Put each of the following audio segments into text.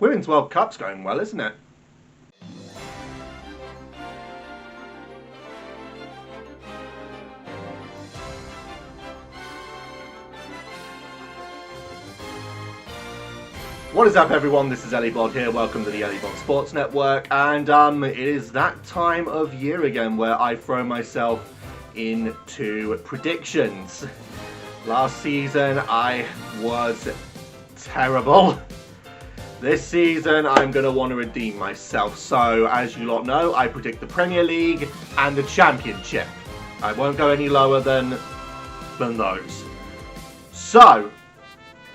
Women's World Cup's going well, isn't it? What is up, everyone? This is Ellibod here. Welcome to the Ellibod Sports Network, and it is that time of year again where I throw myself into predictions. Last season I was terrible. This season I'm going to want to redeem myself. So, as you lot know, I predict the Premier League and the Championship. I won't go any lower than those. So,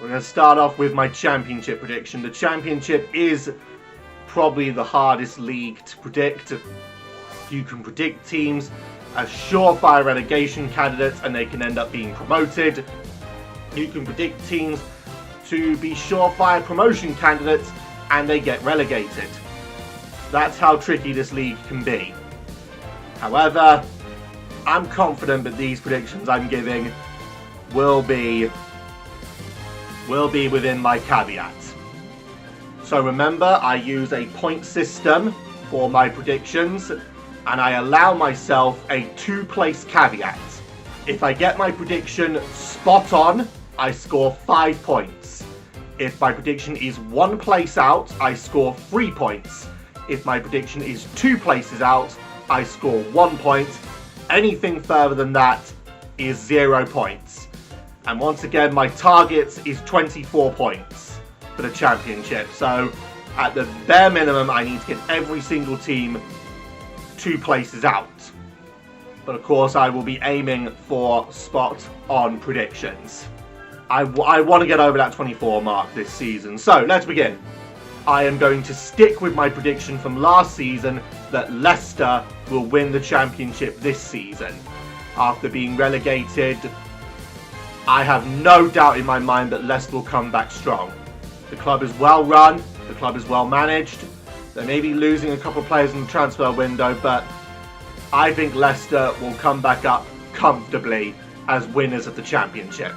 we're going to start off with my Championship prediction. The Championship is probably the hardest league to predict. You can predict teams as surefire relegation candidates and they can end up being promoted. You can predict teams to be surefire promotion candidates and they get relegated. That's how tricky this league can be. However, I'm confident that these predictions I'm giving will be within my caveat. So remember, I use a point system for my predictions and I allow myself a 2-place caveat. If I get my prediction spot on, I score 5 points. If my prediction is 1 place out, I score 3 points. If my prediction is 2 places out, I score 1 point. Anything further than that is 0 points. And once again, my target is 24 points for the Championship. So at the bare minimum, I need to get every single team 2 places out. But of course, I will be aiming for spot on predictions. I want to get over that 24 mark this season. So let's begin. I am going to stick with my prediction from last season that Leicester will win the Championship this season. After being relegated, I have no doubt in my mind that Leicester will come back strong. The club is well run, the club is well managed. They may be losing a couple of players in the transfer window, but I think Leicester will come back up comfortably as winners of the Championship.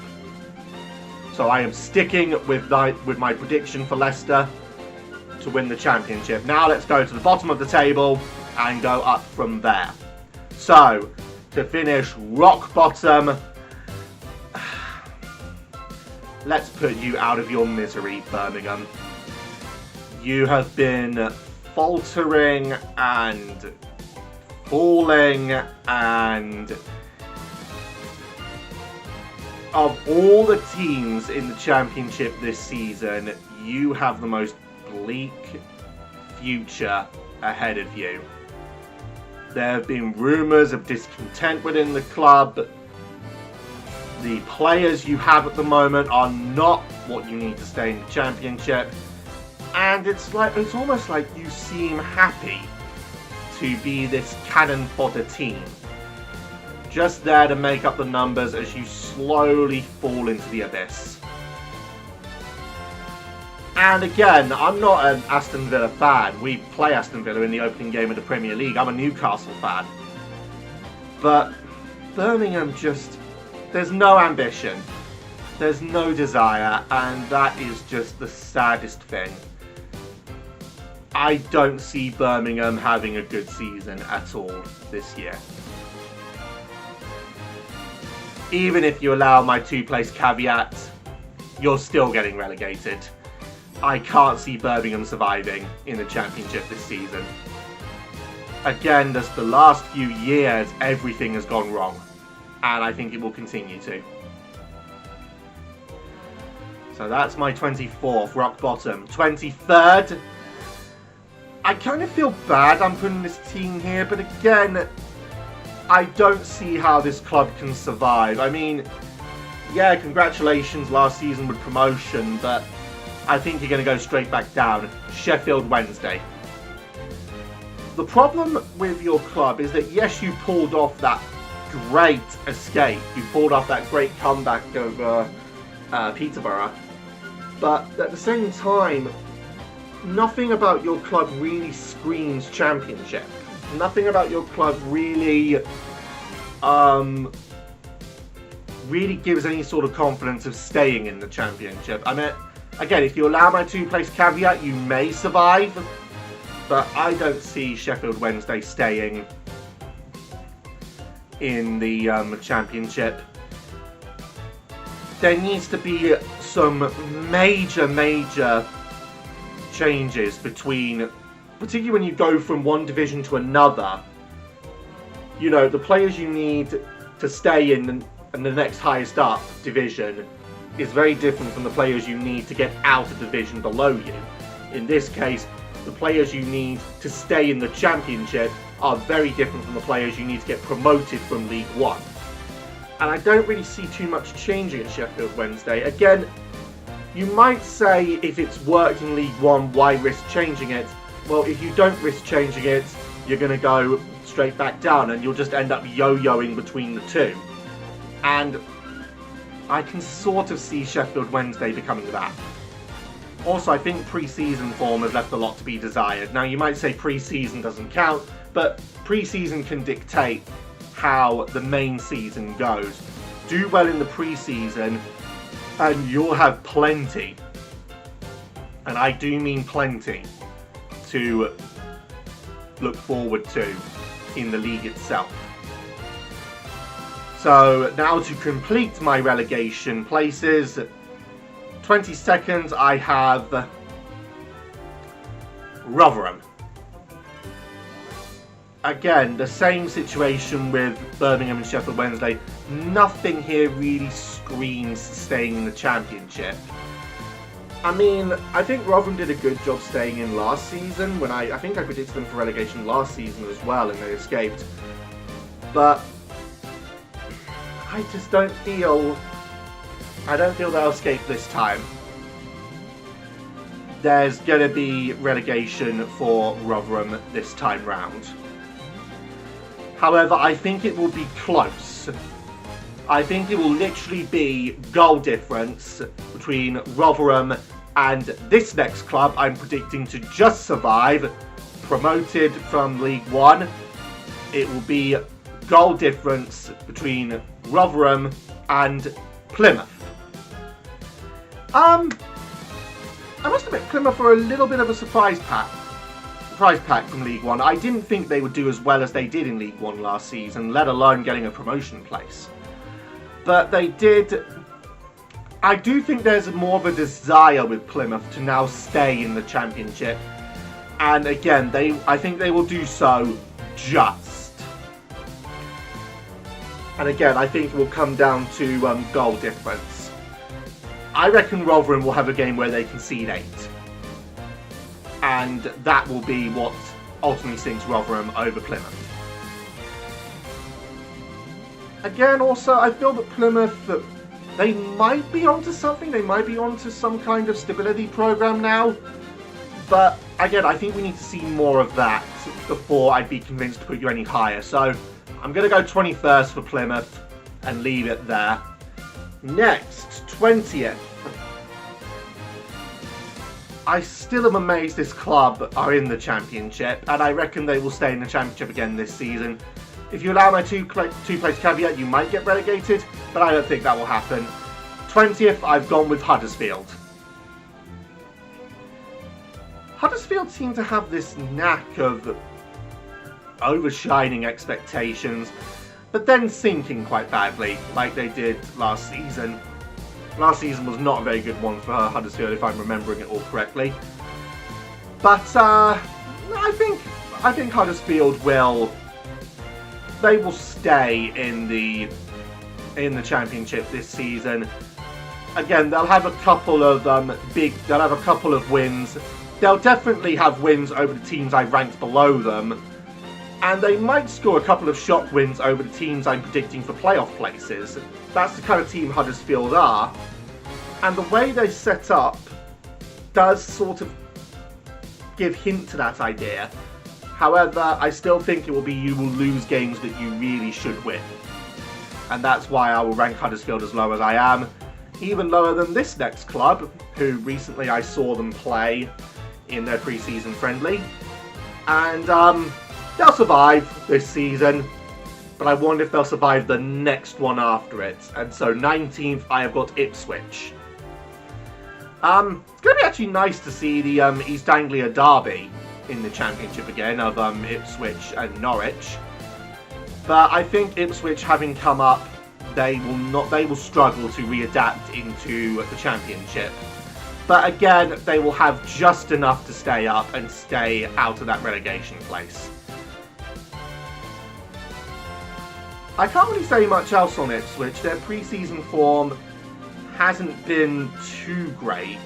So I am sticking with my prediction for Leicester to win the Championship. Now let's go to the bottom of the table and go up from there. So, to finish rock bottom, let's put you out of your misery, Birmingham. You have been faltering and falling, and of all the teams in the Championship this season, you have the most bleak future ahead of you. There have been rumours of discontent within the club. The players you have at the moment are not what you need to stay in the Championship, and it's almost like you seem happy to be this cannon fodder team, just there to make up the numbers as you slowly fall into the abyss. And again, I'm not an Aston Villa fan. We play Aston Villa in the opening game of the Premier League. I'm a Newcastle fan. But Birmingham there's no ambition, there's no desire, and that is just the saddest thing. I don't see Birmingham having a good season at all this year. Even if you allow my 2-place caveat, you're still getting relegated. I can't see Birmingham surviving in the Championship this season. Again, just the last few years, everything has gone wrong. And I think it will continue to. So that's my 24th, rock bottom. 23rd. I kind of feel bad I'm putting this team here, but again, I don't see how this club can survive. I mean, yeah, congratulations last season with promotion, but I think you're going to go straight back down. Sheffield Wednesday. The problem with your club is that, yes, you pulled off that great escape. You pulled off that great comeback over Peterborough. But at the same time, nothing about your club really screams Championship. Nothing about your club really gives any sort of confidence of staying in the Championship. I mean, Again, if you allow my 2-place caveat, you may survive, but I don't see Sheffield Wednesday staying in the Championship. There needs to be some major changes between, particularly when you go from one division to another. You know, the players you need to stay in the next highest up division is very different from the players you need to get out of the division below you. In this case, the players you need to stay in the Championship are very different from the players you need to get promoted from League One. And I don't really see too much changing at Sheffield Wednesday. Again, you might say if it's worked in League One, why risk changing it? Well, if you don't risk changing it, you're going to go straight back down and you'll just end up yo-yoing between the two. And I can sort of see Sheffield Wednesday becoming that. Also, I think pre-season form has left a lot to be desired. Now, you might say pre-season doesn't count, but pre-season can dictate how the main season goes. Do well in the pre-season and you'll have plenty, and I do mean plenty, to look forward to in the league itself. So now to complete my relegation places, 22nd I have Rotherham. Again, the same situation with Birmingham and Sheffield Wednesday. Nothing here really screams staying in the Championship. I mean, I think Rotherham did a good job staying in last season, when I think I predicted them for relegation last season as well and they escaped. But I just don't feel they'll escape this time. There's going to be relegation for Rotherham this time round. However, I think it will be close. I think it will literally be goal difference between Rotherham and this next club I'm predicting to just survive, promoted from League One. It will be goal difference between Rotherham and Plymouth. I must admit, Plymouth are a little bit of a surprise pack from League One. I didn't think they would do as well as they did in League One last season, let alone getting a promotion place. But they did. I do think there's more of a desire with Plymouth to now stay in the Championship. And again, I think they will do so just. And again, I think it will come down to goal difference. I reckon Rotherham will have a game where they concede 8. And that will be what ultimately sinks Rotherham over Plymouth. Again, also, I feel that Plymouth, they might be onto something. They might be onto some kind of stability program now. But again, I think we need to see more of that before I'd be convinced to put you any higher. So I'm going to go 21st for Plymouth and leave it there. Next, 20th. I still am amazed this club are in the Championship, and I reckon they will stay in the Championship again this season. If you allow my two-place caveat, you might get relegated, but I don't think that will happen. 20th, I've gone with Huddersfield. Huddersfield seem to have this knack of overshining expectations, but then sinking quite badly, like they did last season. Last season was not a very good one for Huddersfield, if I'm remembering it all correctly. But I think Huddersfield will stay in the Championship this season. Again, they'll have a couple of wins. They'll definitely have wins over the teams I've ranked below them. And they might score a couple of shock wins over the teams I'm predicting for playoff places. That's the kind of team Huddersfield are. And the way they set up does sort of give hint to that idea. However, I still think it will be you will lose games that you really should win. And that's why I will rank Huddersfield as low as I am. Even lower than this next club, who recently I saw them play in their pre-season friendly. And they'll survive this season, but I wonder if they'll survive the next one after it. And so 19th, I have got Ipswich. It's going to be actually nice to see the East Anglia derby in the Championship again of Ipswich and Norwich. But I think Ipswich, having come up, they will struggle to readapt into the Championship. But again, they will have just enough to stay up and stay out of that relegation place. I can't really say much else on Ipswich. Their pre-season form hasn't been too great,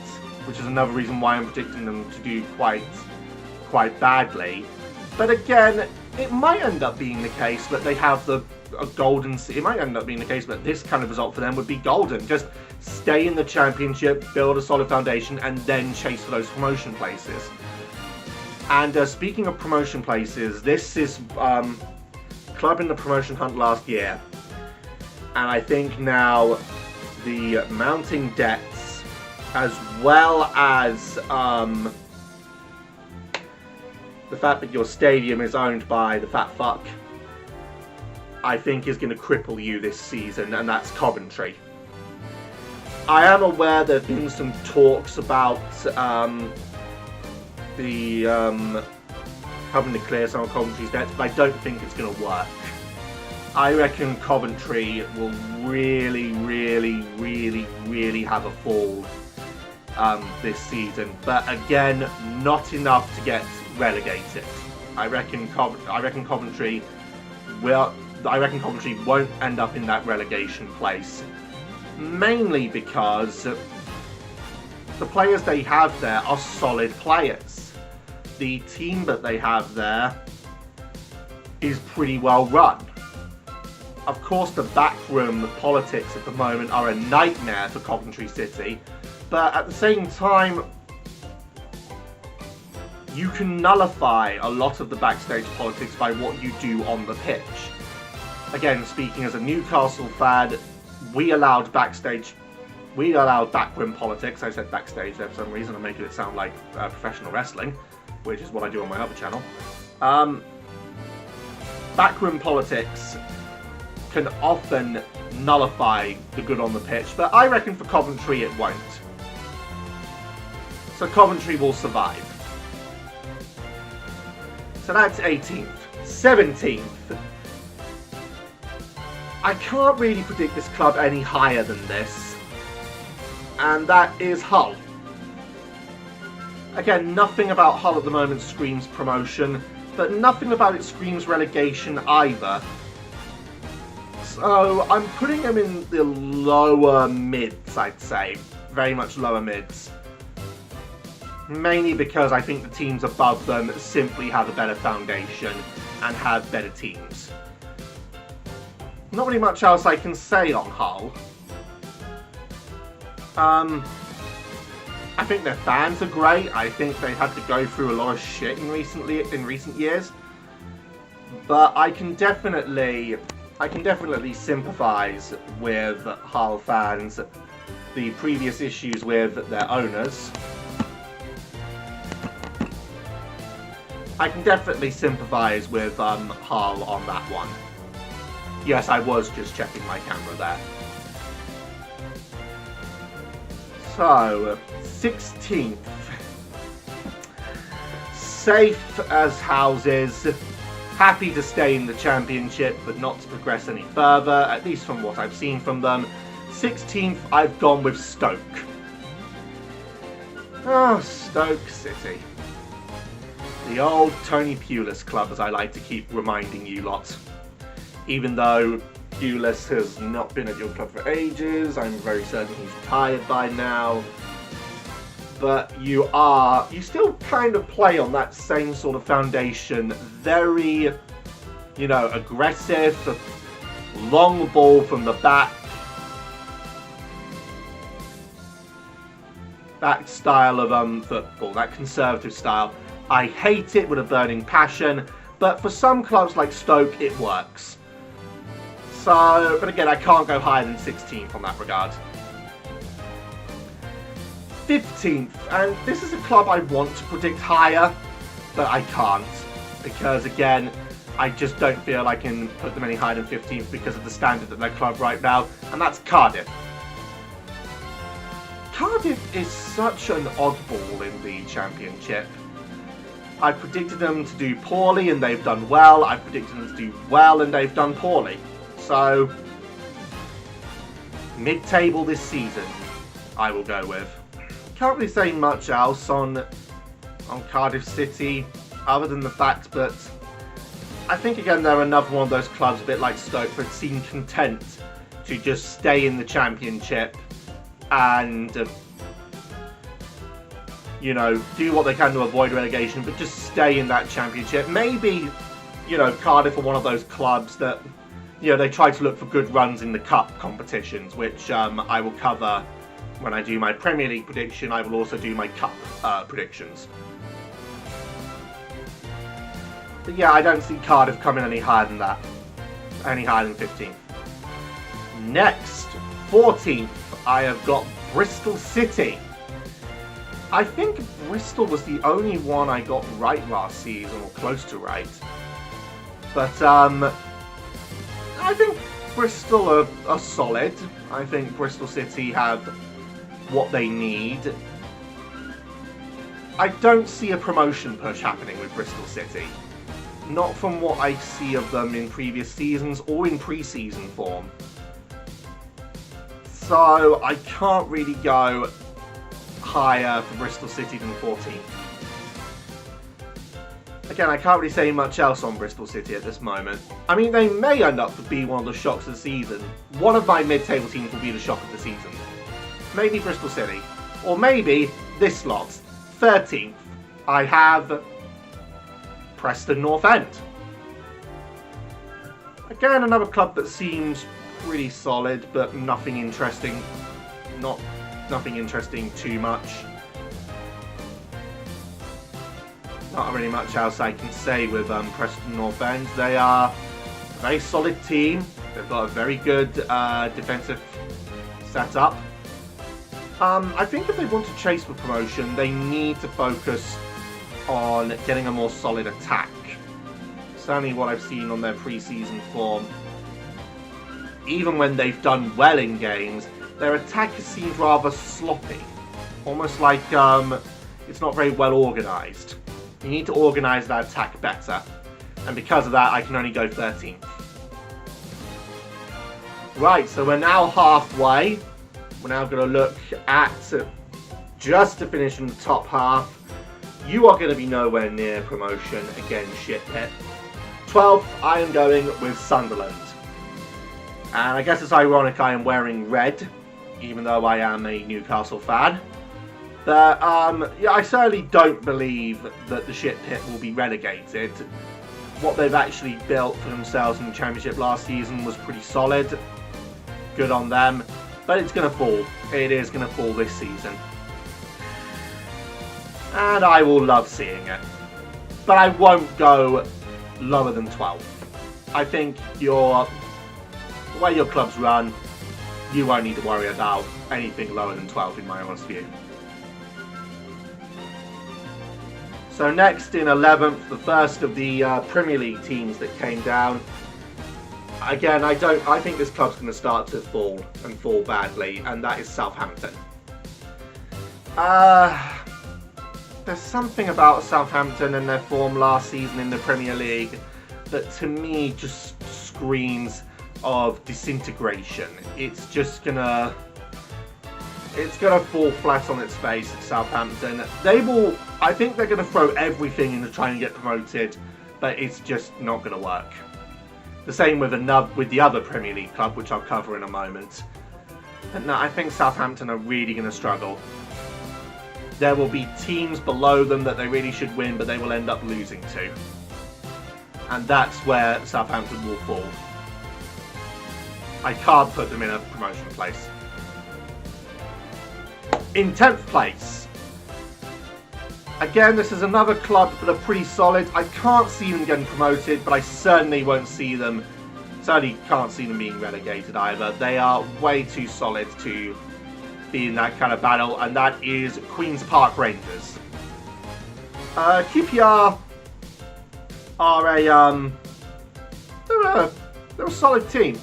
which is another reason why I'm predicting them to do quite badly. But again, it might end up being the case that they have a golden... It might end up being the case that this kind of result for them would be golden. Just stay in the Championship, build a solid foundation, and then chase for those promotion places. And speaking of promotion places, this is club in the promotion hunt last year. And I think now the mounting debts, as well as the fact that your stadium is owned by the fat fuck, I think is going to cripple you this season, and that's Coventry. I am aware there have been some talks about having to clear some of Coventry's debts, but I don't think it's going to work. I reckon Coventry will really have a fall this season, but again, not enough to get relegated. I reckon Coventry won't end up in that relegation place, mainly because the players they have there are solid players. The team that they have there is pretty well run. Of course, the backroom politics at the moment are a nightmare for Coventry City, but at the same time, you can nullify a lot of the backstage politics by what you do on the pitch. Again, speaking as a Newcastle fan, we allowed backroom politics. I said backstage there for some reason. I'm making it sound like professional wrestling, which is what I do on my other channel. Backroom politics can often nullify the good on the pitch, but I reckon for Coventry it won't. So Coventry will survive. So that's 18th. 17th. I can't really predict this club any higher than this, and that is Hull. Again, nothing about Hull at the moment screams promotion, but nothing about it screams relegation either. So I'm putting them in the lower mids, I'd say. Very much lower mids. Mainly because I think the teams above them simply have a better foundation and have better teams. Not really much else I can say on Hull. I think their fans are great. I think they had to go through a lot of shit in recent years. But I can definitely sympathise with Hull fans. The previous issues with their owners. I can definitely sympathise with Hull on that one. Yes, I was just checking my camera there. So, 16th. Safe as houses. Happy to stay in the Championship, but not to progress any further, at least from what I've seen from them. 16th, I've gone with Stoke. Oh, Stoke City. The old Tony Pulis club, as I like to keep reminding you lot. Even though Pulis has not been at your club for ages, I'm very certain he's retired by now. But you still kind of play on that same sort of foundation. Very, aggressive, long ball from the back. That style of football, that conservative style. I hate it with a burning passion, but for some clubs like Stoke, it works. So, but again, I can't go higher than 16th on that regard. 15th, and this is a club I want to predict higher, but I can't. Because again, I just don't feel I can put them any higher than 15th because of the standard of their club right now, and that's Cardiff. Cardiff is such an oddball in the Championship. I predicted them to do poorly and they've done well. I predicted them to do well and they've done poorly. So, mid-table this season, I will go with. Can't really say much else on Cardiff City, other than the fact that I think, again, they're another one of those clubs, a bit like Stoke, that seem content to just stay in the Championship and, you know, do what they can to avoid relegation, but just stay in that Championship. Maybe, you know, Cardiff are one of those clubs that, you know, they try to look for good runs in the cup competitions, which I will cover when I do my Premier League prediction. I will also do my cup predictions. But yeah, I don't see Cardiff coming any higher than that. Any higher than 15th. Next, 14th, I have got Bristol City. I think Bristol was the only one I got right last season, or close to right. But I think Bristol are solid. I think Bristol City have what they need. I don't see a promotion push happening with Bristol City. Not from what I see of them in previous seasons or in pre-season form. So I can't really go higher for Bristol City than 14. Again, I can't really say much else on Bristol City at this moment. I mean, they may end up to be one of the shocks of the season. One of my mid-table teams will be the shock of the season. Maybe Bristol City. Or maybe this lot. 13th, I have Preston North End. Again, another club that seems pretty solid, but nothing interesting. Nothing interesting too much. Not really much else I can say with Preston North End. They are a very solid team. They've got a very good defensive setup. I think if they want to chase for promotion, they need to focus on getting a more solid attack. Certainly what I've seen on their pre-season form. Even when they've done well in games, their attack has seemed rather sloppy. Almost like it's not very well organised. You need to organise that attack better. And because of that, I can only go 13th. Right, so we're now halfway. We're now going to look at, just to finish in the top half, you are going to be nowhere near promotion. Again, shit pit. 12th, I am going with Sunderland. And I guess it's ironic I am wearing red, even though I am a Newcastle fan. But yeah, I certainly don't believe that the shit pit will be relegated. What they've actually built for themselves in the Championship last season was pretty solid. Good on them. But it's going to fall. It is going to fall this season. And I will love seeing it. But I won't go lower than 12. I think the way your clubs run, you won't need to worry about anything lower than 12 in my honest view. So next in 11th, the first of the Premier League teams that came down. Again, I think this club's going to start to fall and fall badly, and that is Southampton. There's something about Southampton and their form last season in the Premier League that to me just screams of disintegration. It's just gonna fall flat on its face at Southampton. I think they're gonna throw everything into trying to get promoted, but it's just not gonna work. The same with the other Premier League club, which I'll cover in a moment. But no, I think Southampton are really gonna struggle. There will be teams below them that they really should win, but they will end up losing to. And that's where Southampton will fall. I can't put them in a promotion place. In 10th place. Again, this is another club that are pretty solid. I can't see them getting promoted, but I certainly can't see them being relegated either. They are way too solid to be in that kind of battle, and that is Queen's Park Rangers. QPR are they're a solid team,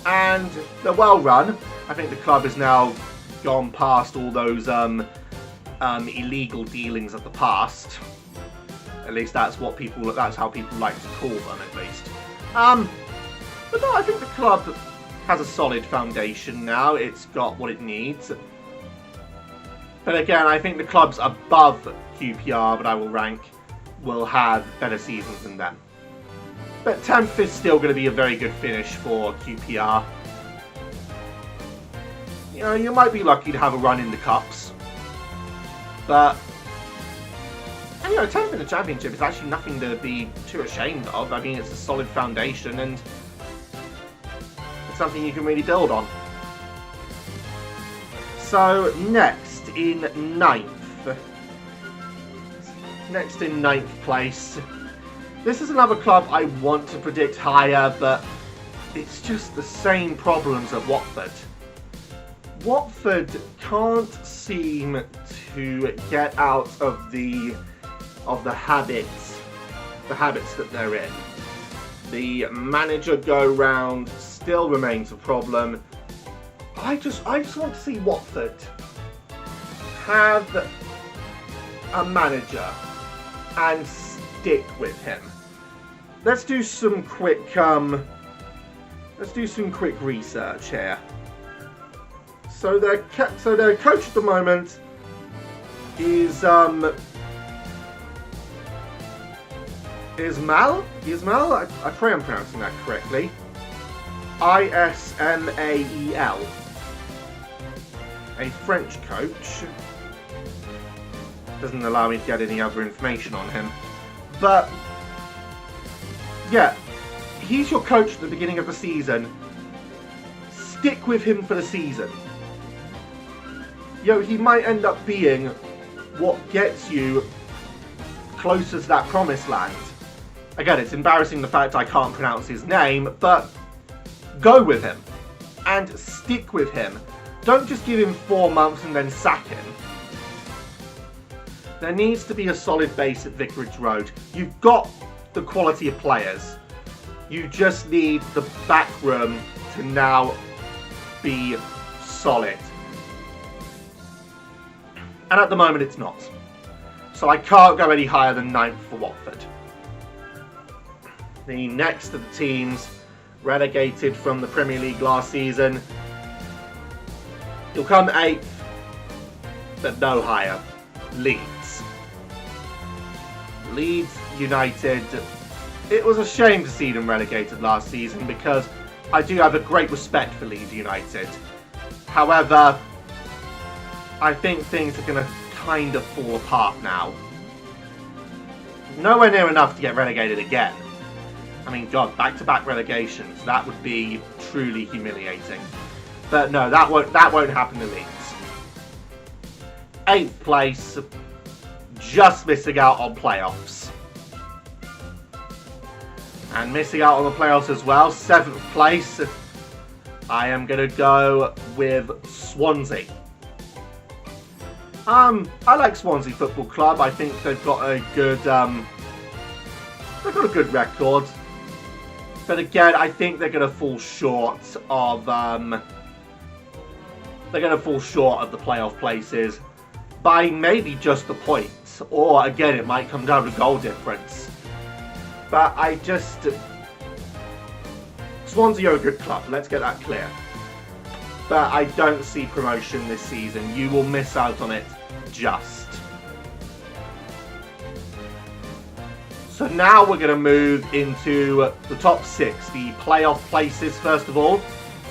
and they're well run. I think the club has now gone past all those illegal dealings of the past. At least that's how people like to call them, at least. But no, I think the club has a solid foundation now. It's got what it needs. But again, I think the clubs above QPR, that I will rank, will have better seasons than them. But 10th is still going to be a very good finish for QPR. You know, you might be lucky to have a run in the Cups. But, and, 10th in the Championship is actually nothing to be too ashamed of. I mean, it's a solid foundation and it's something you can really build on. So, next in 9th. Next in 9th place. This is another club I want to predict higher, but it's just the same problems at Watford. Watford can't seem to get out of the habits that they're in. The manager go-round still remains a problem. I just want to see Watford have a manager and stick with him. Let's do some quick research here. So their coach at the moment is Ismail. I pray I'm pronouncing that correctly. Ismael. A French coach. Doesn't allow me to get any other information on him. But, yeah, he's your coach at the beginning of the season. Stick with him for the season. He might end up being what gets you closer to that promised land. Again, it's embarrassing the fact I can't pronounce his name, but go with him and stick with him. Don't just give him 4 months and then sack him. There needs to be a solid base at Vicarage Road. You've got the quality of players. You just need the back room to now be solid. And at the moment it's not. So I can't go any higher than 9th for Watford. The next of the teams relegated from the Premier League last season. You'll come 8th, but no higher. Leeds. Leeds United. It was a shame to see them relegated last season because I do have a great respect for Leeds United. However, I think things are going to kind of fall apart now. Nowhere near enough to get relegated again. I mean, God, back-to-back relegations. That would be truly humiliating. But no, that won't happen to Leeds. 8th place, just missing out on playoffs. And missing out on the playoffs as well, 7th place, I am going to go with Swansea. I like Swansea Football Club. I think they've got a good record. But again, I think they're going to fall short of the playoff places by maybe just a point, or again, it might come down to goal difference. But Swansea are a good club. Let's get that clear. But I don't see promotion this season. You will miss out on it just. So now we're going to move into the top 6, the playoff places first of all.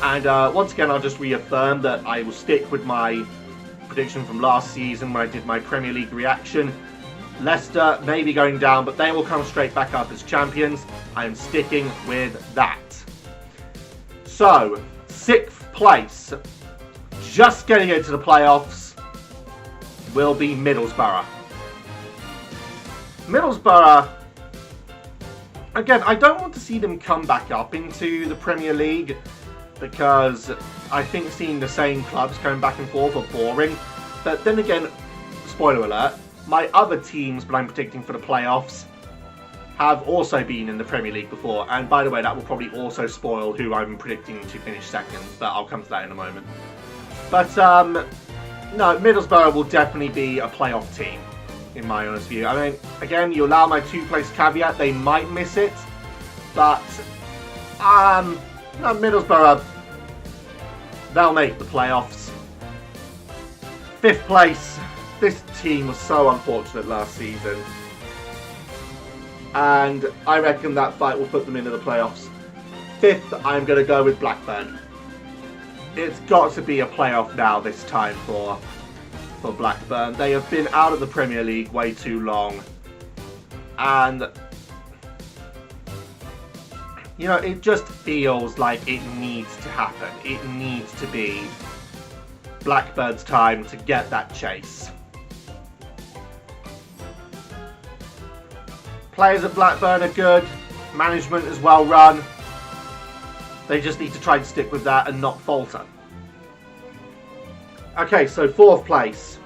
And once again, I'll just reaffirm that I will stick with my prediction from last season when I did my Premier League reaction. Leicester may be going down, but they will come straight back up as champions. I am sticking with that. So, 6th place, just getting into the playoffs, will be Middlesbrough. Middlesbrough, again, I don't want to see them come back up into the Premier League because I think seeing the same clubs going back and forth are boring. But then again, spoiler alert, my other teams that I'm predicting for the playoffs have also been in the Premier League before. And by the way, that will probably also spoil who I'm predicting to finish second, but I'll come to that in a moment. But, no, Middlesbrough will definitely be a playoff team, in my honest view. I mean, again, you allow my two-place caveat, they might miss it, but, no, Middlesbrough, they'll make the playoffs. 5th place, this team was so unfortunate last season, and I reckon that fight will put them into the playoffs. 5th, I'm going to go with Blackburn. It's got to be a playoff now this time for Blackburn. They have been out of the Premier League way too long. And, you know, it just feels like it needs to happen. It needs to be Blackburn's time to get that chase. Players at Blackburn are good. Management is well run. They just need to try and stick with that and not falter. Okay, so 4th place.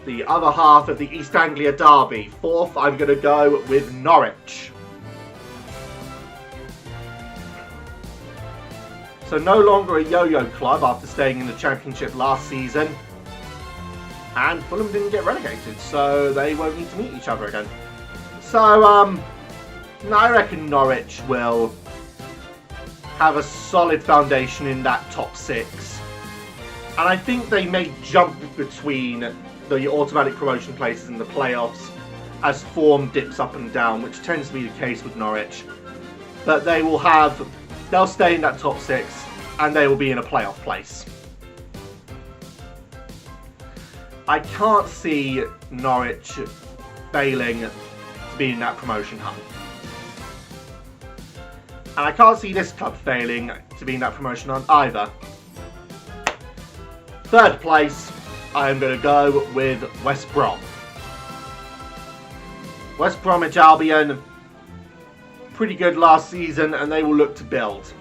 The other half of the East Anglia derby. 4th, I'm going to go with Norwich. So no longer a yo-yo club after staying in the Championship last season. And Fulham didn't get relegated, so they won't need to meet each other again. So, I reckon Norwich will have a solid foundation in that top 6. And I think they may jump between the automatic promotion places and the playoffs as form dips up and down, which tends to be the case with Norwich. But they'll stay in that top 6 and they will be in a playoff place. I can't see Norwich failing to be in that promotion hunt. And I can't see this club failing to be in that promotion hunt either. 3rd place, I am going to go with West Brom. West Bromwich Albion, pretty good last season, and they will look to build.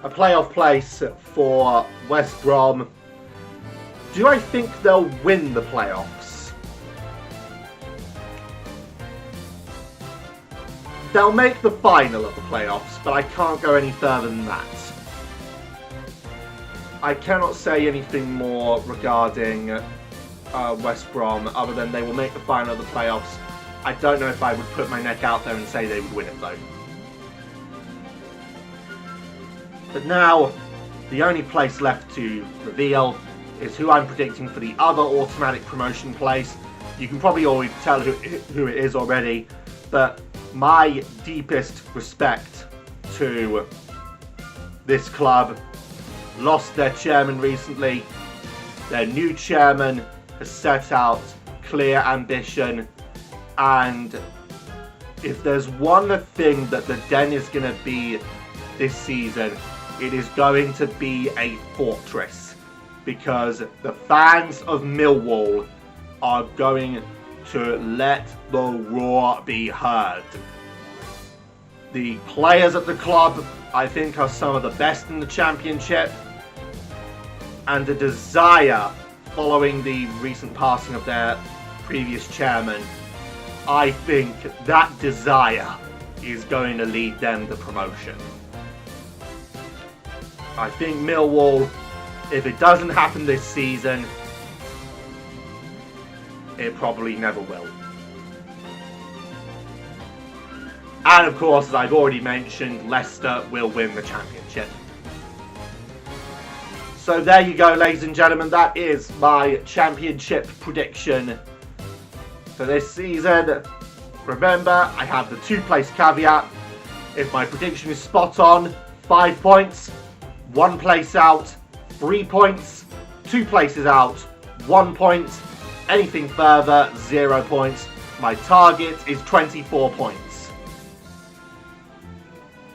A playoff place for West Brom. Do I think they'll win the playoffs? They'll make the final of the playoffs, but I can't go any further than that. I cannot say anything more regarding West Brom other than they will make the final of the playoffs. I don't know if I would put my neck out there and say they would win it though. But now, the only place left to reveal is who I'm predicting for the other automatic promotion place. You can probably already tell who it is already, but my deepest respect to this club. Lost their chairman recently. Their new chairman has set out clear ambition, and if there's one thing that the Den is going to be this season, it is going to be a fortress, because the fans of Millwall are going to let the roar be heard. The players at the club, I think, are some of the best in the Championship, and the desire following the recent passing of their previous chairman, I think that desire is going to lead them to promotion. I think Millwall, if it doesn't happen this season, it probably never will. And of course, as I've already mentioned, Leicester will win the Championship. So there you go, ladies and gentlemen. That is my Championship prediction for this season. Remember, I have the 2-place caveat. If my prediction is spot on, 5 points. 1 place out, 3 points. 2 places out, 1 point. Anything further, 0 points. My target is 24 points.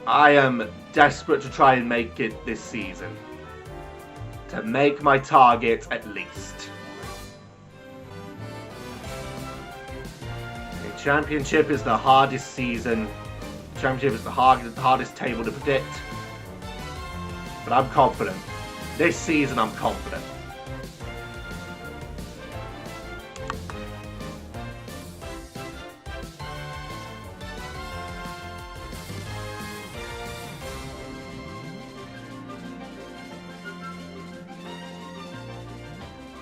I am desperate to try and make it this season. To make my target at least. The Championship is the hardest season. The Championship is the hardest table to predict. But I'm confident. This season I'm confident.